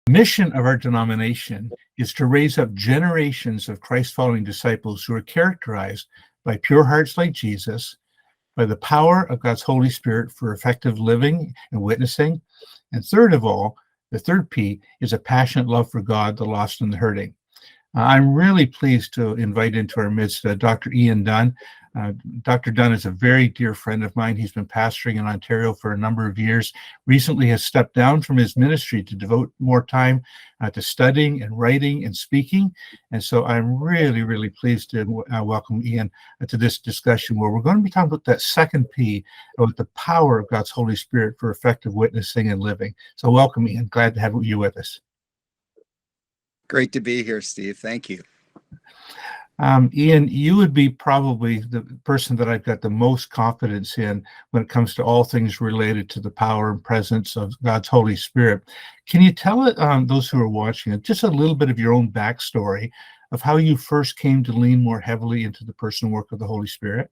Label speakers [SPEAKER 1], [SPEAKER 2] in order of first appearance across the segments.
[SPEAKER 1] The mission of our denomination is to raise up generations of Christ-following disciples who are characterized by pure hearts like Jesus, by the power of God's Holy Spirit for effective living and witnessing. And third of all, the third P is a passionate love for God, the lost, and the hurting. I'm really pleased to invite into our midst Dr. Ian Dunn. Dr. Dunn is a very dear friend of mine. He's been pastoring in Ontario for a number of years. Recently has stepped down from his ministry to devote more time to studying and writing and speaking. And so I'm really, really pleased to welcome Ian to this discussion where we're going to be talking about that second P, about the power of God's Holy Spirit for effective witnessing and living. So welcome, Ian. Glad to have you with us.
[SPEAKER 2] Great to be here, Steve. Thank you.
[SPEAKER 1] Ian, you would be probably the person that I've got the most confidence in when it comes to all things related to the power and presence of God's Holy Spirit. Can you tell those who are watching just a little bit of your own backstory of how you first came to lean more heavily into the personal work of the Holy Spirit?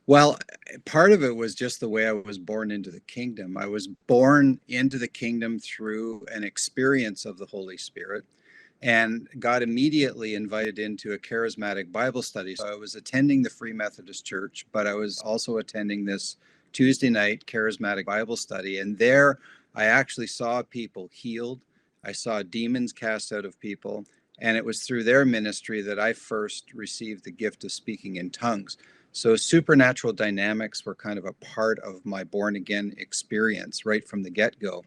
[SPEAKER 2] Well, part of it was just the way I was born into the kingdom. I was born into the kingdom through an experience of the Holy Spirit and got immediately invited into a charismatic Bible study. So I was attending the Free Methodist Church, but I was also attending this Tuesday night charismatic Bible study. And there I actually saw people healed. I saw demons cast out of people. And it was through their ministry that I first received the gift of speaking in tongues. So supernatural dynamics were kind of a part of my born again experience right from the get-go.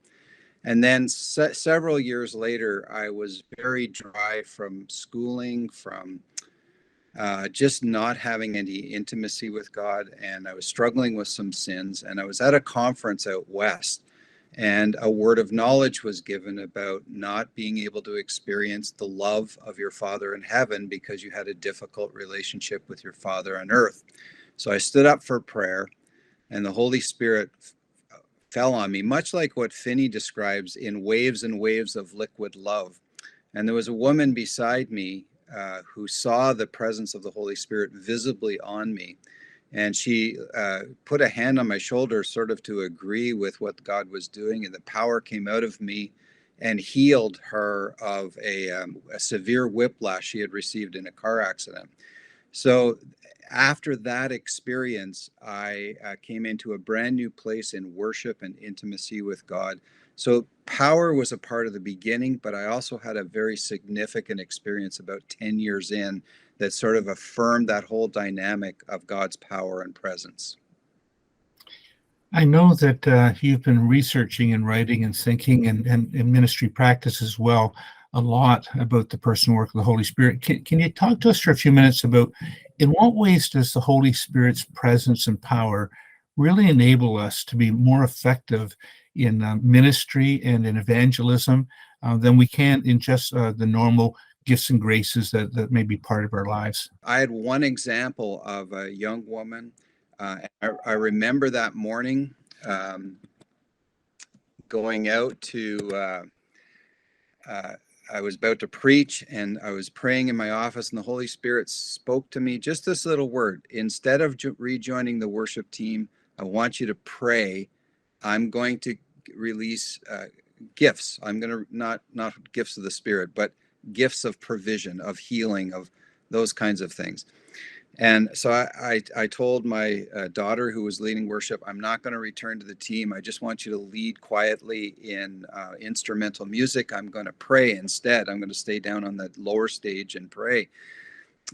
[SPEAKER 2] And then several years later, I was very dry from schooling, from just not having any intimacy with God. And I was struggling with some sins. And I was at a conference out west. And a word of knowledge was given about not being able to experience the love of your Father in heaven because you had a difficult relationship with your Father on earth. So I stood up for prayer, and the Holy Spirit fell on me, much like what Finney describes in waves and waves of liquid love. And there was a woman beside me who saw the presence of the Holy Spirit visibly on me. And she put a hand on my shoulder, sort of to agree with what God was doing. And the power came out of me and healed her of a severe whiplash she had received in a car accident. So after that experience, I came into a brand new place in worship and intimacy with God. So power was a part of the beginning, but I also had a very significant experience about 10 years in that sort of affirmed that whole dynamic of God's power and presence.
[SPEAKER 1] I know that you've been researching and writing and thinking and in ministry practice as well a lot about the personal work of the Holy Spirit. Can you talk to us for a few minutes about in what ways does the Holy Spirit's presence and power really enable us to be more effective in ministry and in evangelism than we can in just the normal gifts and graces that may be part of our lives?
[SPEAKER 2] I had one example of a young woman. I remember that morning going out to I was about to preach and I was praying in my office, and the Holy Spirit spoke to me just this little word. Instead of rejoining the worship team, I want you to pray. I'm going to release gifts. I'm going to not gifts of the Spirit, but gifts of provision, of healing, of those kinds of things. And so I told my daughter who was leading worship, I'm not going to return to the team. I just want you to lead quietly in instrumental music. I'm going to pray instead. I'm going to stay down on the lower stage and pray.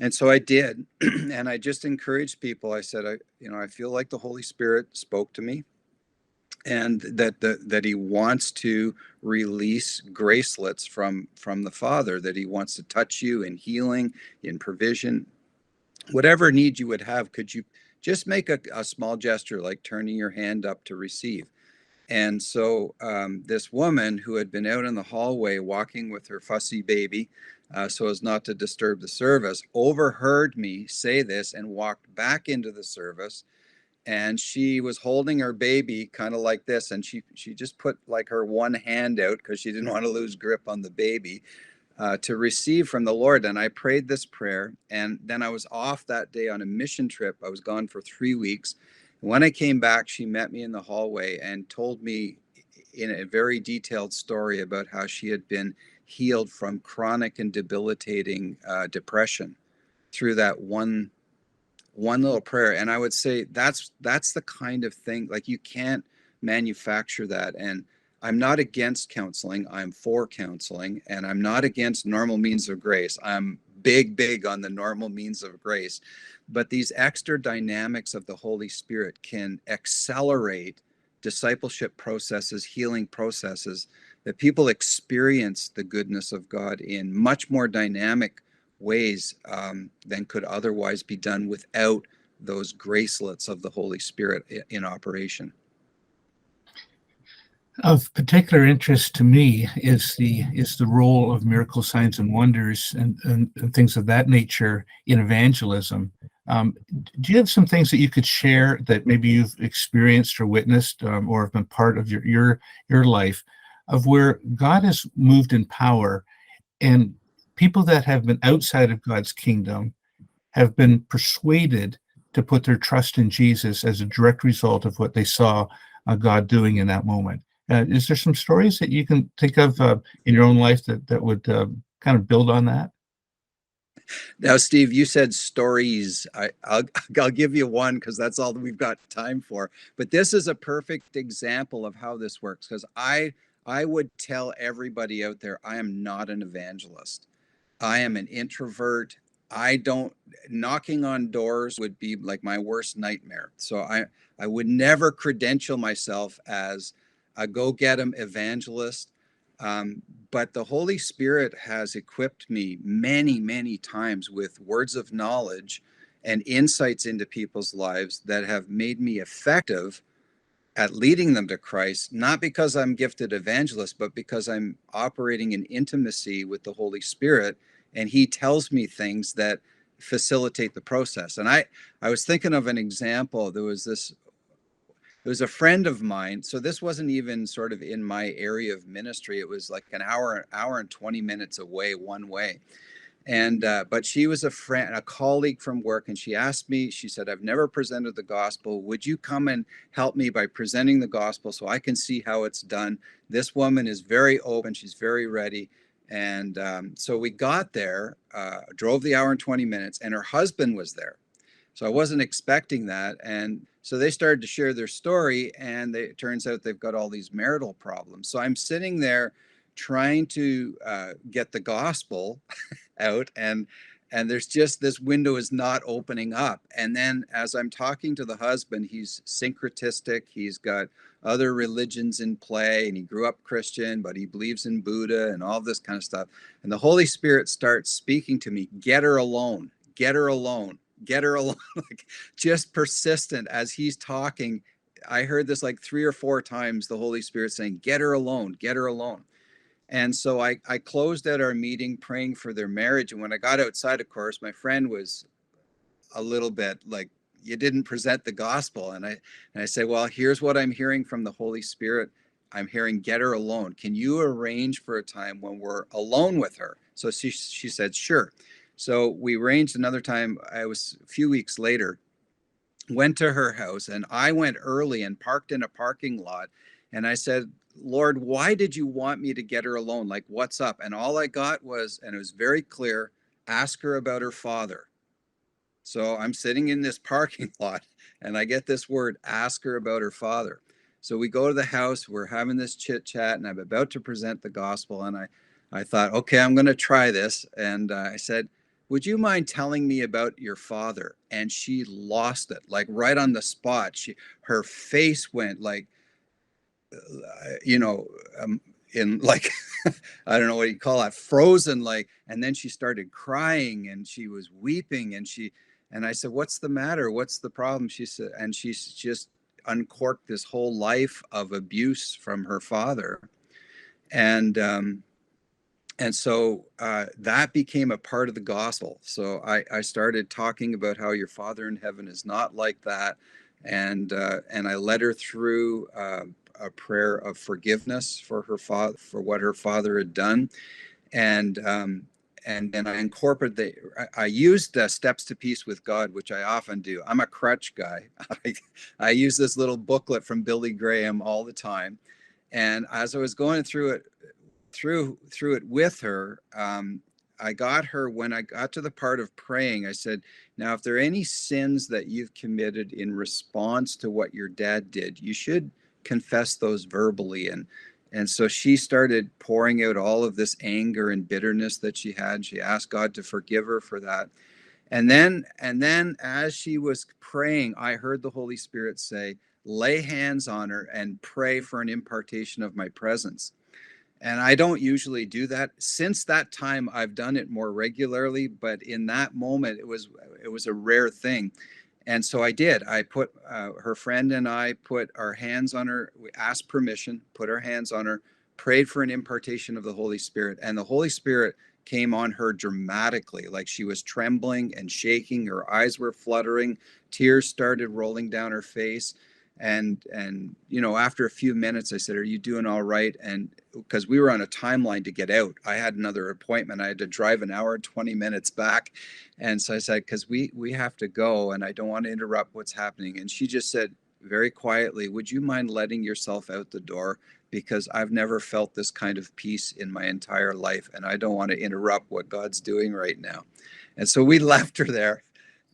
[SPEAKER 2] And so I did. And I just encouraged people. I said, I feel like the Holy Spirit spoke to me, and that he wants to release gracelets from the Father, that he wants to touch you in healing, in provision. Whatever need you would have, could you just make a small gesture like turning your hand up to receive? And so this woman who had been out in the hallway walking with her fussy baby so as not to disturb the service overheard me say this and walked back into the service. And she was holding her baby kind of like this. And she just put like her one hand out because she didn't want to lose grip on the baby. to receive from the Lord. And I prayed this prayer, and then I was off that day on a mission trip. I was gone for 3 weeks. When I came back, she met me in the hallway and told me in a very detailed story about how she had been healed from chronic and debilitating depression through that one little prayer. And I would say that's the kind of thing, like, you can't manufacture that. And I'm not against counseling, I'm for counseling, and I'm not against normal means of grace. I'm big on the normal means of grace, but these extra dynamics of the Holy Spirit can accelerate discipleship processes, healing processes, that people experience the goodness of God in much more dynamic ways than could otherwise be done without those gracelets of the Holy Spirit in operation.
[SPEAKER 1] Of particular interest to me is the role of miracle signs and wonders and things of that nature in evangelism. Do you have some things that you could share that maybe you've experienced or witnessed or have been part of your life, of where God has moved in power and people that have been outside of God's kingdom have been persuaded to put their trust in Jesus as a direct result of what they saw God doing in that moment? Is there some stories that you can think of in your own life that would kind of build on that?
[SPEAKER 2] Now, Steve, you said stories. I'll give you one because that's all that we've got time for. But this is a perfect example of how this works, because I would tell everybody out there, I am not an evangelist. I am an introvert. I don't, knocking on doors would be like my worst nightmare. So I would never credential myself as a go-get-em evangelist. But the Holy Spirit has equipped me many times with words of knowledge and insights into people's lives that have made me effective at leading them to Christ, not because I'm gifted evangelist, but because I'm operating in intimacy with the Holy Spirit, and he tells me things that facilitate the process. And I was thinking of an example. There was a friend of mine. So this wasn't even sort of in my area of ministry. It was like an hour and 20 minutes away one way. And but she was a friend, a colleague from work, and she asked me, she said, I've never presented the gospel. Would you come and help me by presenting the gospel so I can see how it's done? This woman is very open, she's very ready. And so we got there, drove the hour and 20 minutes, and her husband was there. So I wasn't expecting that. And so they started to share their story, and it turns out they've got all these marital problems. So I'm sitting there trying to get the gospel out, and there's just, this window is not opening up. And then as I'm talking to the husband, he's syncretistic, he's got other religions in play, and he grew up Christian, but he believes in Buddha and all this kind of stuff. And the Holy Spirit starts speaking to me, get her alone, get her alone, get her alone. Like, just persistent as he's talking. I heard this like 3 or 4 times, the Holy Spirit saying, get her alone, get her alone. And so I closed out our meeting praying for their marriage. And when I got outside, of course, my friend was a little bit like, you didn't present the gospel. And I said, well, here's what I'm hearing from the Holy Spirit. I'm hearing, get her alone. Can you arrange for a time when we're alone with her? So she said, sure. So we arranged another time. I was a few weeks later, went to her house, and I went early and parked in a parking lot. And I said, Lord, why did you want me to get her alone? Like, what's up? And all I got was, and it was very clear, ask her about her father. So I'm sitting in this parking lot, and I get this word, ask her about her father. So we go to the house, we're having this chit chat, and I'm about to present the gospel. And I thought, okay, I'm going to try this. And I said, would you mind telling me about your father? And she lost it, like right on the spot. Her face went like, you know, in like, I don't know what you call that, frozen, like, and then she started crying and she was weeping, and I said, what's the matter? What's the problem? She said, and she's just uncorked this whole life of abuse from her father. And, so that became a part of the gospel. So I started talking about how your Father in heaven is not like that. And I led her through a prayer of forgiveness for her father, for what her father had done. And then I incorporated I used Steps to Peace with God, which I often do. I'm a crutch guy. I use this little booklet from Billy Graham all the time. And as I was going through it with her, I got her, when I got to the part of praying, I said, now, if there are any sins that you've committed in response to what your dad did, you should confess those verbally. And so she started pouring out all of this anger and bitterness that she had. She asked God to forgive her for that. And then as she was praying, I heard the Holy Spirit say, lay hands on her and pray for an impartation of my presence. And I don't usually do that. Since that time, I've done it more regularly, but in that moment, it was a rare thing. And so I did. I put her friend and I put our hands on her. We asked permission, put our hands on her, prayed for an impartation of the Holy Spirit. And the Holy Spirit came on her dramatically, like she was trembling and shaking. Her eyes were fluttering. Tears started rolling down her face. And after a few minutes, I said, are you doing all right? And because we were on a timeline to get out, I had another appointment. I had to drive an hour, 20 minutes back. And so I said, because we have to go and I don't want to interrupt what's happening. And she just said very quietly, would you mind letting yourself out the door? Because I've never felt this kind of peace in my entire life. And I don't want to interrupt what God's doing right now. And so we left her there,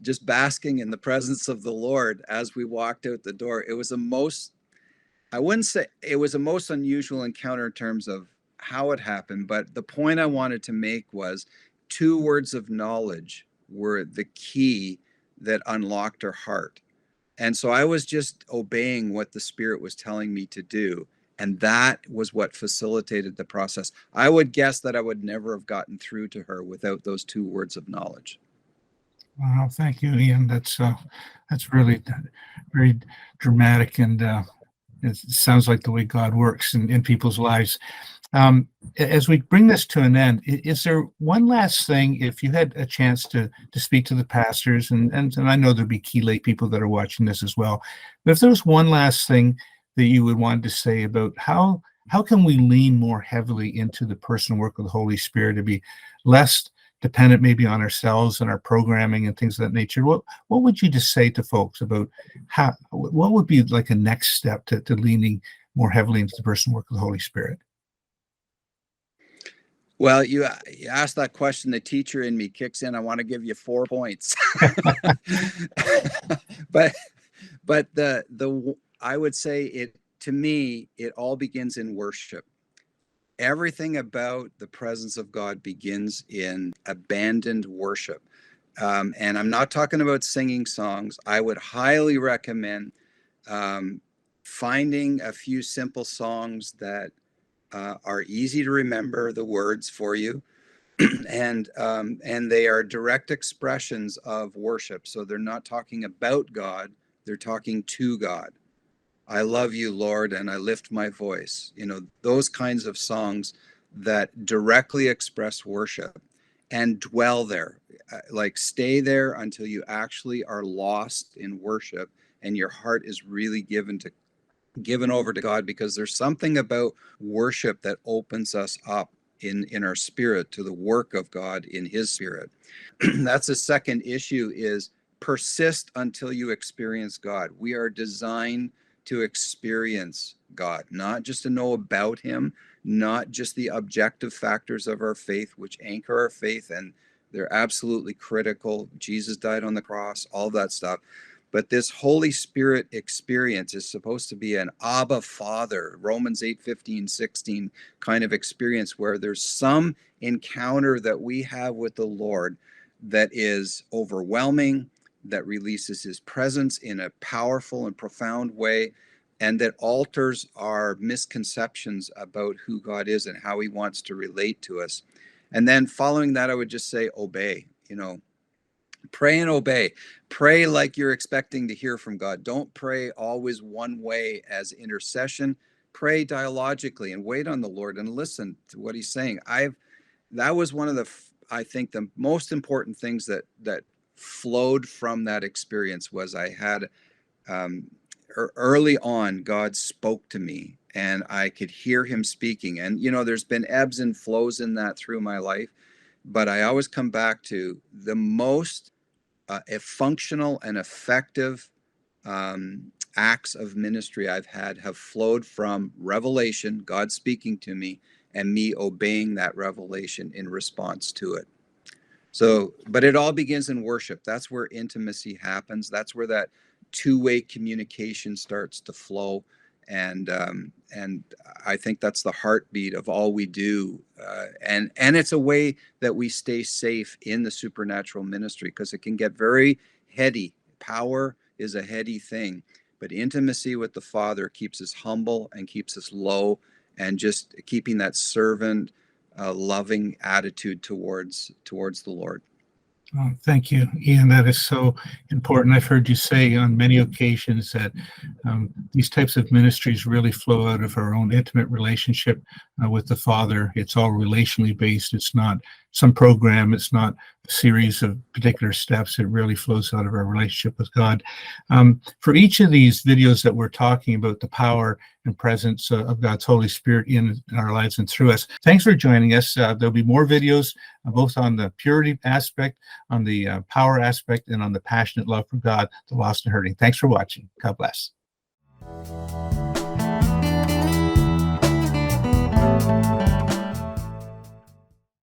[SPEAKER 2] just basking in the presence of the Lord as we walked out the door. It was I wouldn't say it was a most unusual encounter in terms of how it happened, but the point I wanted to make was 2 words of knowledge were the key that unlocked her heart. And so I was just obeying what the Spirit was telling me to do. And that was what facilitated the process. I would guess that I would never have gotten through to her without those 2 words of knowledge.
[SPEAKER 1] Wow, thank you, Ian. That's really very dramatic, and it sounds like the way God works in people's lives. As we bring this to an end, is there one last thing, if you had a chance to speak to the pastors, and I know there'll be key lay people that are watching this as well, but if there was one last thing that you would want to say about how can we lean more heavily into the personal work of the Holy Spirit to be less dependent maybe on ourselves and our programming and things of that nature, what would you just say to folks about what would be like a next step to leaning more heavily into the personal work of the Holy Spirit?
[SPEAKER 2] Well, you asked that question, the teacher in me kicks in. I want to give you 4 points. but I would say to me, it all begins in worship. Everything about the presence of God begins in abandoned worship. And I'm not talking about singing songs. I would highly recommend finding a few simple songs that are easy to remember the words for you. And they are direct expressions of worship. So they're not talking about God, they're talking to God. I love you, Lord, and I lift my voice. Those kinds of songs that directly express worship and dwell there. Like stay there until you actually are lost in worship and your heart is really given over to God, because there's something about worship that opens us up in our spirit to the work of God in His Spirit. That's the second issue, is persist until you experience God. We are designed to experience God, not just to know about Him, not just the objective factors of our faith, which anchor our faith, and they're absolutely critical. Jesus died on the cross, all that stuff. But this Holy Spirit experience is supposed to be an Abba Father, Romans 8:15-16 kind of experience, where there's some encounter that we have with the Lord that is overwhelming, that releases His presence in a powerful and profound way, and that alters our misconceptions about who God is and how He wants to relate to us. And then following that, I would just say, obey. Pray and obey. Pray like you're expecting to hear from God. Don't pray always one way as intercession. Pray dialogically and wait on the Lord and listen to what He's saying. That was one of I think the most important things that flowed from that experience was I had early on, God spoke to me and I could hear him speaking. And, you know, there's been ebbs and flows in that through my life, but I always come back to the most functional and effective acts of ministry I've had have flowed from revelation, God speaking to me, and me obeying that revelation in response to it. So, but it all begins in worship. That's where intimacy happens. That's where that two-way communication starts to flow. And I think that's the heartbeat of all we do. And it's a way that we stay safe in the supernatural ministry, because it can get very heady. Power is a heady thing, but intimacy with the Father keeps us humble and keeps us low, and just keeping that servant loving attitude towards the Lord.
[SPEAKER 1] Oh, thank you, Ian. That is so important. I've heard you say on many occasions that these types of ministries really flow out of our own intimate relationship with the Father. It's all relationally based. It's not some program. It's not a series of particular steps. It really flows out of our relationship with God. For each of these videos that we're talking about, the power and presence of God's Holy Spirit in our lives and through us. Thanks for joining us. There'll be more videos, both on the purity aspect, on the power aspect, and on the passionate love for God, the lost and hurting. Thanks for watching. God bless.